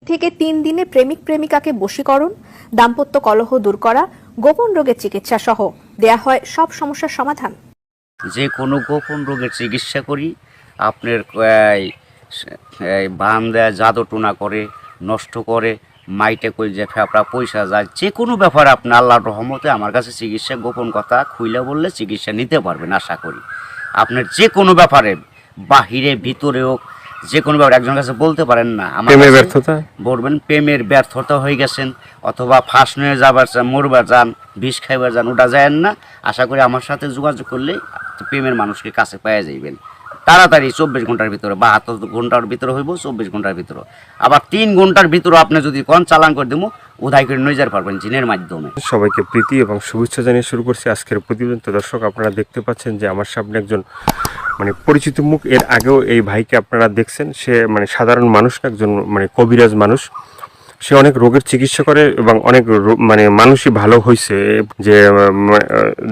থেকে ৩ দিনে প্রেমিক প্রেমিকাকে বশীকরণ, দাম্পত্য কলহ দূর করা, গোপন রোগের চিকিৎসা সহ দেয়া হয় সব সমস্যার সমাধান। যে কোনো গোপন রোগের চিকিৎসা করি। আপনার বান দেয়, জাদু টোনা করে, নষ্ট করে, মাইটে কই যে ফেফড়া পয়সা যায়, যে কোনো ব্যাপারে আপনি আল্লাহর রহমতে আমার কাছে চিকিৎসা গোপন কথা খুইলে বললে চিকিৎসা নিতে পারবেন আশা করি। আপনার যে কোনো ব্যাপারে বাহিরে ভিতরে হোক, যে কোনো ব্যাপারে একজনের কাছে বলতে পারেন না আমার প্রেমের কাছে ব্যর্থতা বলবেন প্রেমের ব্যর্থতা হয়ে গেছেন, অথবা ফাঁস নিয়ে যাবার চান, মরবার যান, বিষ খাইবার যান, ওটা যায় না। আশা করি আমার সাথে যোগাযোগ করলে প্রেমের মানুষকে কাছে পেয়ে যাইবেন তাড়াতাড়ি। 24 ঘন্টার ভিতরে, 72 ঘন্টার ভিতরে হইব, 24 ঘন্টার ভিতরে। আবার 3 ঘন্টার ভিতরে আপনি যদি কোন চালান করে দেবো, উদাই করে নিয়ে যেতে পারবেন জিনের মাধ্যমে। সবাইকে প্রীতি এবং শুভেচ্ছা জানিয়ে শুরু করছি আজকের প্রতিবেদন। তো দর্শক, আপনারা দেখতে পাচ্ছেন যে আমার সামনে একজন পরিচিত মুখ। এর আগেও এই ভাইকে আপনারা দেখছেন। সে সাধারণ মানুষ না, একজন কবিরাজ মানুষ। সে অনেক রোগের চিকিৎসা করে এবং অনেক মানুষই ভালো হয়েছে। যে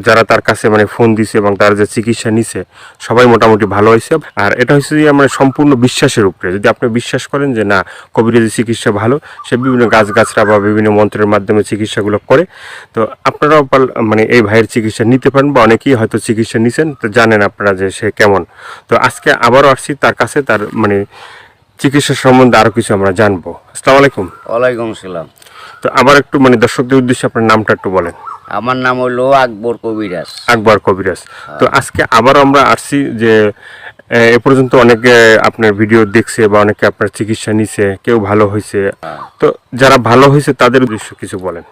যারা তার কাছে ফোন দিছে এবং তার যে চিকিৎসা নিছে সবাই মোটামুটি ভালো হয়েছে। আর এটা হচ্ছে যে সম্পূর্ণ বিশ্বাসের উপরে। যদি আপনি বিশ্বাস করেন যে না, কবিরাজি চিকিৎসা ভালো, সে বিভিন্ন গাছগাছরা বা বিভিন্ন মন্ত্রের মাধ্যমে চিকিৎসাগুলো করে, তো আপনারাও এই ভাইয়ের চিকিৎসা নিতে পারেন, বা অনেকেই হয়তো চিকিৎসা নিছেন, তো জানেন আপনারা যে সে কেমন। তো আজকে আবারও আসছি তার কাছে, তার চিকিৎসা সম্বন্ধে আরো কিছু আমরা জানবো। আসসালামু আলাইকুম। ওয়ালাইকুম সালাম। তো আবার একটু দর্শকদের উদ্দেশ্যে আপনার নামটা একটু বলেন। আমার নাম হলো আকবর কবিরাজ। আকবর কবিরাজ। তো আজকে আবার আমরা আসছি যে এ পর্যন্ত অনেকে আপনার ভিডিও দেখছে বা অনেকে আপনার চিকিৎসা নিছে, কেউ ভালো হয়েছে। তো যারা ভালো হয়েছে তাদের উদ্দেশ্য কিছু বলেন।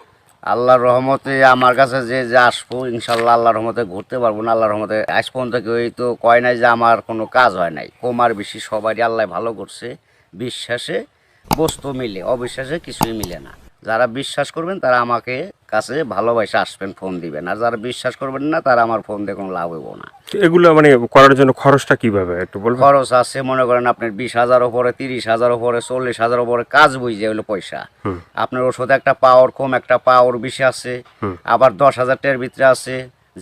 আল্লাহর রহমতে আমার কাছে যে যে আসবো, ইনশাল্লাহ আল্লাহর রহমতে ঘুরতে পারবো না। আল্লাহর রহমতে আজ পর্যন্ত কেউ তো কয় নাই যে আমার কোনো কাজ হয় নাই। কমার বেশি সবারই আল্লাহ ভালো করছে। বিশ্বাসে বস্তু মিলে, অবিশ্বাসে কিছুই মিলে না। যারা বিশ্বাস করবেন তারা আমাকে কাছে ভালোবাসে আসবেন, ফোন দিবেন। আর যারা বিশ্বাস করবেন না, তারা আমার ফোন দিয়ে কোনো লাভ হইব না। তো এগুলো করার জন্য খরচটা কিভাবে একটু বলবেন? খরচ আছে, মনে করেন আপনার 20,000 উপরে, 30,000 উপরে, 40,000 উপরে কাজ বুঝে হলো পয়সা। আপনার ওষুধ একটা পাওয়ার কম, একটা পাওয়ার বেশি আছে, আবার 10,000 টাকার ভিতরে আছে।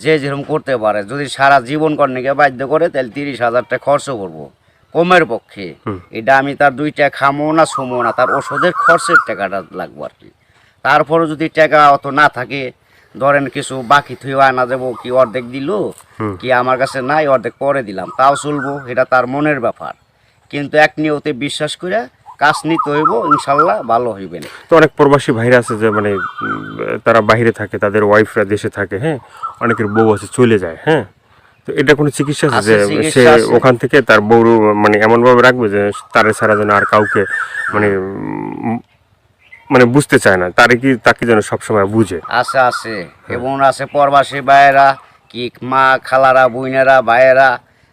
যে যেরকম করতে পারে। যদি সারা জীবন কর্ণিকে বাধ্য করে, তাহলে 30,000 টাকা খরচ করবো কমের পক্ষে। এটা আমি তার 2 টাকা খামো না, ছুমো না, তার ওষুধের খরচের টাকাটা লাগবো আর কি। তারপরে যদি টাকা অত না থাকে, ধরেন কিছু বাকি থুই আনা যাবো, কি অর্ধেক দিল, কি আমার কাছে নাই, অর্ধেক পরে দিলাম, তাও চলবো। এটা তার মনের ব্যাপার। কিন্তু এক নিয়তে বিশ্বাস করে কাজ নিতে হইব, ইনশাল্লাহ ভালো হইবেন। তো অনেক প্রবাসী ভাইরা আছে যে তারা বাইরে থাকে, তাদের ওয়াইফরা দেশে থাকে, হ্যাঁ, অনেকের বউ আছে চলে যায়, হ্যাঁ। তো এটা কোনো চিকিৎসা আছে যে সে ওখান থেকে তার বউ এমন ভাবে রাখবে যে তার ছাড়া যেন আর কাউকে বুঝতে চায় না, তাকে যেন সবসময় বুঝে। আছে আছে এবং আছে প্রবাসী ভাইয়েরা, কি মা খালারা, বোনেরা, ভাইয়েরা,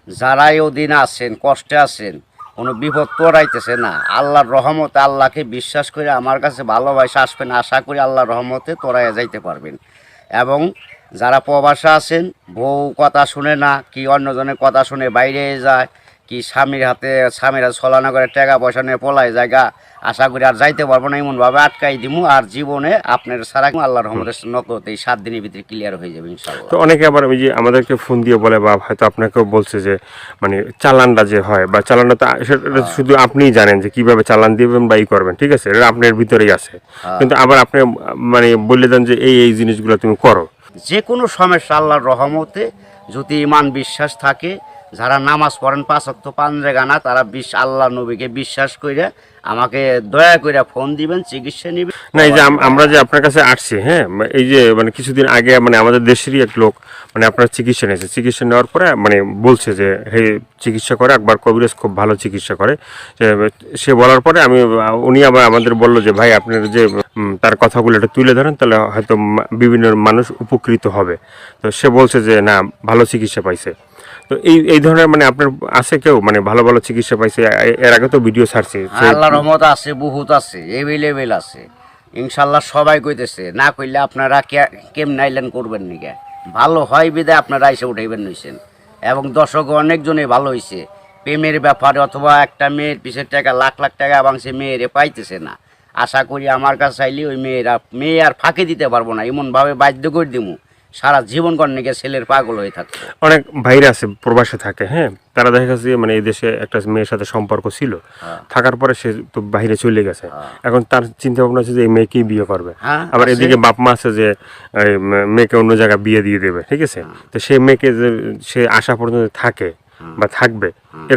যারাই ওদিন আছেন, কষ্টে আছেন, কোনো বিপদ তোরাইতেছে না, আল্লাহর রহমতে আল্লাহকে বিশ্বাস করে আমার কাছে ভালোবাসা আসবেন। আশা করি আল্লাহর রহমতে তোরাইয়া যাইতে পারবেন। এবং যারা প্রবাসে আছেন, বউ কথা শুনে না, কি অন্যজনের কথা শুনে বাইরে যায়, কি স্বামীরা ছলনা করে টাকা পয়সা নিয়ে পলায় জায়গা, আশা করি আর যাইতে পারবো না, এমনভাবে আটকাই দিমু। আর জীবনে আপনার সারা আল্লাহর রহমতের নকলতে এই 7 দিনের ভিতরে ক্লিয়ার হয়ে যাবে ইনশাআল্লাহ। তো অনেকে আবার ওই যে আমাদেরকে ফোন দিয়ে বলে, বা হয়তো আপনাকেও বলছে যে চালানটা যে হয়, বা চালানটা তো সেটা শুধু আপনিই জানেন যে কিভাবে চালান দিবেন বা ই করবেন, ঠিক আছে, এটা আপনার ভিতরেই আছে। কিন্তু আবার আপনি বলে দেন যে এই জিনিসগুলো তুমি করো। যে কোনো সমস্যা আল্লাহর রহমতে যদি ইমান বিশ্বাস থাকে, যারা নামাজ পড়েন 5 ওয়াক্ত 5 জায়গা না, তারা আল্লাহ নবীকে বিশ্বাস করে আমাকে দয়া করে ফোন দিবেন, চিকিৎসা নিবেন। না, এই যে আমরা যে আপনার কাছে আসছি, হ্যাঁ, এই যে কিছুদিন আগে আমাদের দেশেরই এক লোক আপনার চিকিৎসা নিয়েছে। চিকিৎসা নেওয়ার পরে বলছে যে হে, চিকিৎসা করে আকবর কবিরাজ খুব ভালো চিকিৎসা করে। সে বলার পরে উনি আবার আমাদের বললো যে ভাই, আপনার যে তার কথাগুলো এটা তুলে ধরেন, তাহলে হয়তো বিভিন্ন মানুষ উপকৃত হবে। তো সে বলছে যে না, ভালো চিকিৎসা পাইছে। তো এই ধরনের আপনার আছে কেউ ভালো ভালো চিকিৎসা পাইছে? এর আগে তো ভিডিও ছাড়ছি। আল্লাহর রহমত আছে, বহুত আছে, এভেলেবেল আছে ইনশাল্লাহ। সবাই কইতেছে, না কইলে আপনারা কেমন আইলেন করবেন নিকে, ভালো হয় বিদায় আপনারা এসে উঠাইবেন নিছেন। এবং দর্শক অনেকজনে ভালো হয়েছে প্রেমের ব্যাপারে, অথবা একটা মেয়ের পিছের টাকা লাখ লাখ টাকা এবং সে মেয়েরে পাইতেছে না। আশা করি আমার কাছে চাইলে ওই মেয়ে আর ফাঁকি দিতে পারবো না, এমনভাবে বাধ্য করে দিমু সারা জীবন কর্ণে গিয়ে ছেলের পাগল হয়ে থাকতো। অনেক ভাইরা আছে প্রবাসে থাকে, হ্যাঁ, তারা দেখা গেছে মানে এই দেশে একটা মেয়ের সাথে সম্পর্ক ছিল, থাকার পরে সে তো বাইরে চলে গেছে, এখন তার চিন্তা ভাবনা আছে যে এই মেয়েকেই বিয়ে করবে। হ্যাঁ, আবার আছে। এদিকে বাপ মা আছে যে এই মেয়েকে অন্য জায়গায় বিয়ে দিয়ে দেবে, ঠিক আছে। তো সেই মেয়েকে যে সে আশা পর্যন্ত থাকে বা থাকবে,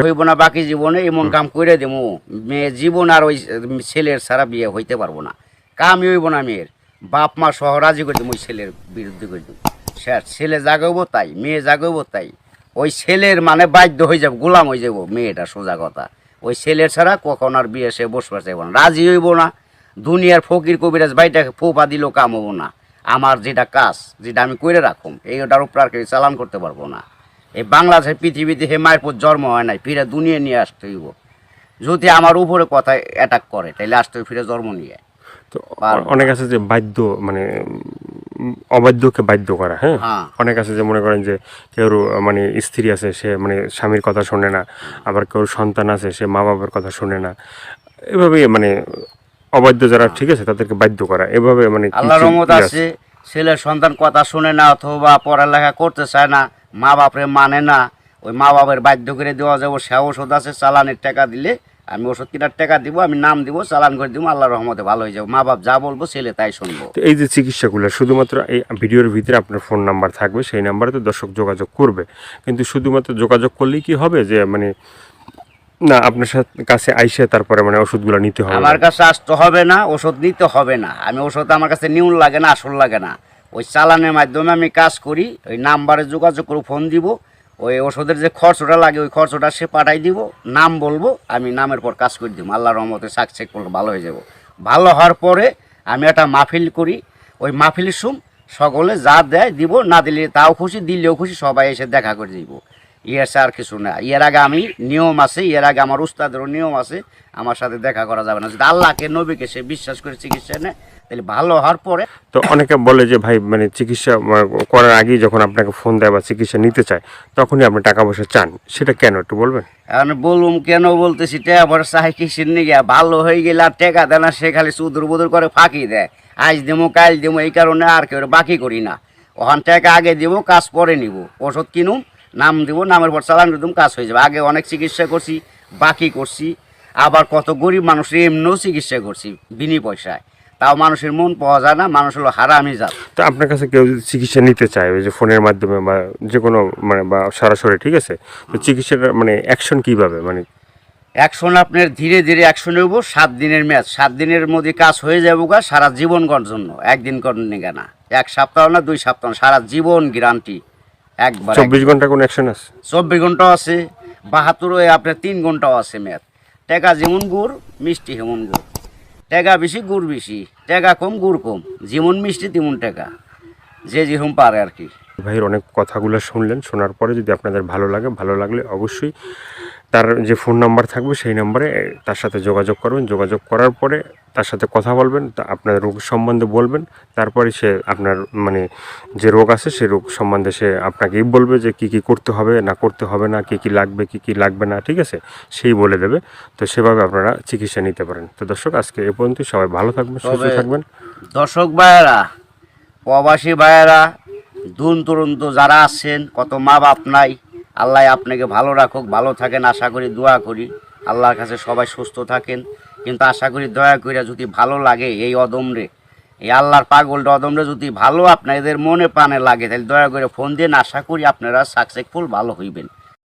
হইব না বাকি জীবনে এমন কাম করে দেবো, মেয়ে জীবন আর ওই ছেলের ছাড়া বিয়ে হইতে পারবো না। কামই হইব না মেয়ের, বাপ মা সহ রাজি করে দেবো ওই ছেলের বিরুদ্ধে করে দেবো। ছেলে জাগাবো তাই, মেয়ে জাগাবো তাই, ওই ছেলের মানে বাধ্য হয়ে যাবো, গোলাম হয়ে যাবো মেয়েটা, সোজা কথা। ওই ছেলের ছাড়া কখন আর বিয়ে সে বসবার চাইব না, রাজি হইব না। দুনিয়ার ফকির কবিরাজ বাইটাকে ফোপা দিলেও কাম হবো না। আমার যেটা কাজ, যেটা আমি করে রাখুম, এইটার উপর আর কেউ চালান করতে পারবো না। এই বাংলাদেশের পৃথিবীতে হে মায়ের পর জন্ম হয় নাই, ফিরে দুনিয়া নিয়ে আসতে হইব। যদি আমার উপরে কথা অ্যাটাক করে তাহলে আসতে হইব ফিরে জন্ম নিয়ে। তো অনেক আছে যে বাধ্য মানে অবাধ্যকে বাধ্য করা, হ্যাঁ, হ্যাঁ। অনেক আছে যে মনে করেন যে কেউ মানে স্ত্রী আছে, সে মানে স্বামীর কথা শোনে না, আবার কেউ সন্তান আছে সে মা বাবার কথা শোনে না, এভাবে মানে অবাধ্য যারা, ঠিক আছে, তাদেরকে বাধ্য করা, এভাবে মানে কি আল্লাহর রহমত কি আছে, ছেলের সন্তান কথা শুনে না অথবা পড়ালেখা করতে চায় না, মা বাপরে মানে না, ওই মা বাপের বাধ্য করে দেওয়া যাবো। সে ওষুধ আছে, চালানের টাকা দিলে আমি ওষুধ কেনার টাকা দিব, আমি নাম দিব, চালান করে দিব, আল্লাহর রহমতে ভালো হয়ে যাবো। মা বাপ যা বলবো ছেলে তাই শুনবো। তো এই যে চিকিৎসাগুলো শুধুমাত্র এই ভিডিওর ভিতরে আপনার ফোন নাম্বার থাকবে, সেই নাম্বারে তো দর্শক যোগাযোগ করবে, কিন্তু শুধুমাত্র যোগাযোগ করলেই কি হবে যে মানে না আপনার কাছে আইসে তারপরে মানে ওষুধগুলো নিতে হবে? আমার কাছে আসতে হবে না, ওষুধ নিতে হবে না। আমি ওষুধ আমার কাছে নিউন লাগে না, আসল লাগে না। ওই চালানের মাধ্যমে আমি কাজ করি, ওই নাম্বারে যোগাযোগ করে ফোন দিব, ওই ওষুধের যে খরচটা লাগে ওই খরচটা সে পাঠাই দিব, নাম বলবো, আমি নামের পর কাজ করে দিব। আল্লাহর রহমতে সাকসেস করলে ভালো হয়ে যাব। ভালো হওয়ার পরে আমি একটা মাহফিল করি, ওই মাহফিলের সুম সকলে যা দেয় দিব, না দিলে তাও খুশি, দিলেও খুশি, সবাই এসে দেখা করে দিব। ইয়ের আর কিছু না। এর আগে আমি নিয়ম আছে, এর আগে আমার উস্তাদেরও নিয়ম আছে, আমার সাথে দেখা করা যাবে না। যদি আল্লাহকে নবীকে সে বিশ্বাস করে চিকিৎসা নেয় তাহলে ভালো হওয়ার পরে। তো অনেকে বলে যে ভাই মানে চিকিৎসা করার আগেই যখন আপনাকে ফোন দেয় বা চিকিৎসা নিতে চায় তখনই আপনি টাকা পয়সা চান, সেটা কেন একটু বলবেন? এখন বলুম কেন বলতেছি, টাকা পয়সা চাই কিসের নিয়ে, ভালো হয়ে গেলে আর টাকা দেয় না, সে খালি সুদুর বুদুর করে ফাঁকি দেয়, আজ দেবো কাল দেবো, এই কারণে আর কেউ বাকি করি না। ওখান টাকা আগে দিব, কাজ পরে নিব, ওষুধ কিনুম, নাম দিব, নামের পর চালান করে দিম, কাজ হয়ে যাবে। আগে অনেক চিকিৎসা করছি, বাকি করছি, আবার কত গরিব মানুষের এমনিও চিকিৎসা করছি বিনি পয়সায়, তাও মানুষের মন পাওয়া যায় না, মানুষ হলো হারামি জাত। তো আপনার কাছে কেউ যদি চিকিৎসা নিতে চায় ওই যে ফোনের মাধ্যমে বা যে কোনো মানে বা সরাসরি, ঠিক আছে, তো চিকিৎসাটা মানে অ্যাকশন কীভাবে মানে? অ্যাকশন আপনার ধীরে ধীরে অ্যাকশন হইব, 7 দিনের ম্যাচ, 7 দিনের মধ্যে কাজ হয়ে যাবো গা, সারা জীবন করার জন্য। একদিন করেন না, 1 সপ্তাহ না 2 সপ্তাহ না, সারা জীবন গ্যারান্টি একবার। 24 ঘন্টা কোনো অ্যাকশন আছে? 24 ঘন্টাও আছে, 72 আপনার 3 ঘন্টাও আছে ম্যাচ। টাকা যেমন গুড়, মিষ্টি হেমন গুড়, টাকা বেশি গুড় বেশি, টাকা কম গুড় কম, যেমন মিষ্টি তেমন টাকা, যে যেরকম পারে আর কি। ভাইয়ের অনেক কথাগুলো শুনলেন, শোনার পরে যদি আপনাদের ভালো লাগে, ভালো লাগলে অবশ্যই তার যে ফোন নাম্বার থাকবে সেই নাম্বারে তার সাথে যোগাযোগ করবেন। যোগাযোগ করার পরে তার সাথে কথা বলবেন, তা আপনার রোগ সম্বন্ধে বলবেন, তারপরে সে আপনার মানে যে রোগ আছে সেই রোগ সম্বন্ধে সে আপনাকেই বলবে যে কী কী করতে হবে না করতে হবে না, কী কী লাগবে কী কী লাগবে না, ঠিক আছে, সেই বলে দেবে। তো সেভাবে আপনারা চিকিৎসা নিতে পারেন। তো দর্শক আজকে এ পর্যন্ত, সবাই ভালো থাকবেন, সুস্থ থাকবেন। দর্শক ভাইয়েরা, প্রবাসী ভাইয়েরা, দূর দূরান্ত যারা আছেন, কত মা বাপ নাই, আল্লাহ আপনাকে ভালো রাখুক, ভালো থাকেন আশা করি, দোয়া করি আল্লাহর কাছে সবাই সুস্থ থাকেন। কিন্তু আশা করি দয়া করে যদি ভালো লাগে এই অদমরে, এই আল্লাহর পাগলটা অদমরে যদি ভালো আপনাদের মনে প্রাণে লাগে তাহলে দয়া করে ফোন দিন, আশা করি আপনারা সাকসেসফুল ভালো হইবেন।